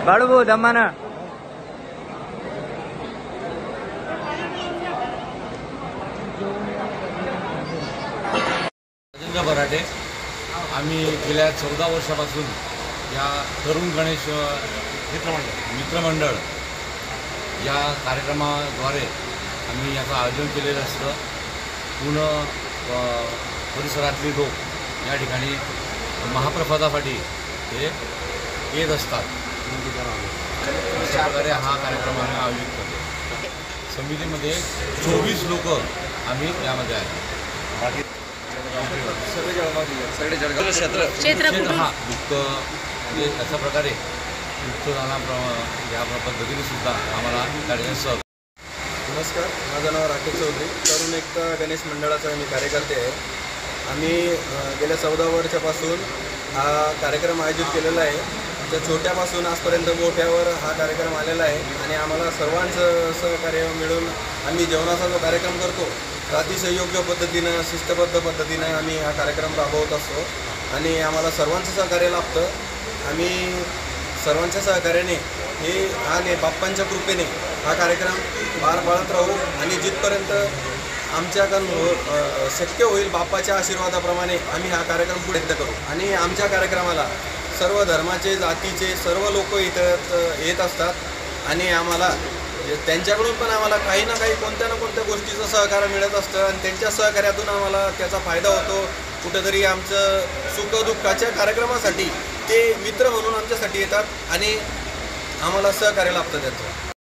बाळूभाऊ दमाना राजेंद्र बराटे आम्ही गेल्या 14 वर्षापासून या तरुण गणेश मित्रमंडळ या कार्यक्रमाद्वारे आम्ही याचं आयोजन केलेलं असतं। पूर्ण परिसरातली लोक या ठिकाणी महाप्रसादासाठी हे येत असतात। अशा प्रकारे हा कार्यक्रम आम्ही आयोजित करतो। समितीमध्ये 24 लोक आम्ही यामध्ये आहे। क्षेत्र हा दुःख म्हणजे अशा प्रकारे दुःखदाना या पद्धतीने सुद्धा आम्हाला कार्यक्रम सहभाग। नमस्कार, माझं नाव राकेश चौधरी, तरुण एकता गणेश मंडळाचा मी कार्यकर्ते आहे। आम्ही गेल्या 14 वर्षापासून हा कार्यक्रम आयोजित केलेला आहे। आमच्या छोट्यापासून आजपर्यंत मोठ्यावर हा कार्यक्रम आलेला आहे आणि आम्हाला सर्वांचं सहकार्य मिळून आम्ही जेवणाचा जो कार्यक्रम करतो तर अतिशय योग्य पद्धतीनं शिस्तबद्ध पद्धतीनं आम्ही हा कार्यक्रम राबवत असतो आणि आम्हाला सर्वांचं सहकार्य लाभतं। आम्ही सर्वांच्या सहकार्याने आणि बाप्पांच्या कृपेने हा कार्यक्रम पार पाडत राहू आणि जिथपर्यंत आमच्याकडून शक्य होईल बाप्पाच्या आशीर्वादाप्रमाणे आम्ही हा कार्यक्रम पुढे करू। आणि आमच्या कार्यक्रमाला सर्व धर्माचे जातीचे सर्व लोक इथं येत असतात आणि आम्हाला त्यांच्याकडून पण आम्हाला काही ना काही कोणत्या ना कोणत्या गोष्टीचं सहकार्य मिळत असतं आणि त्यांच्या सहकार्यातून आम्हाला त्याचा फायदा होतो। कुठेतरी आमचं सुखदुःखाच्या कार्यक्रमासाठी ते मित्र म्हणून आमच्यासाठी येतात आणि आम्हाला सहकार्य लाभतं त्याचं।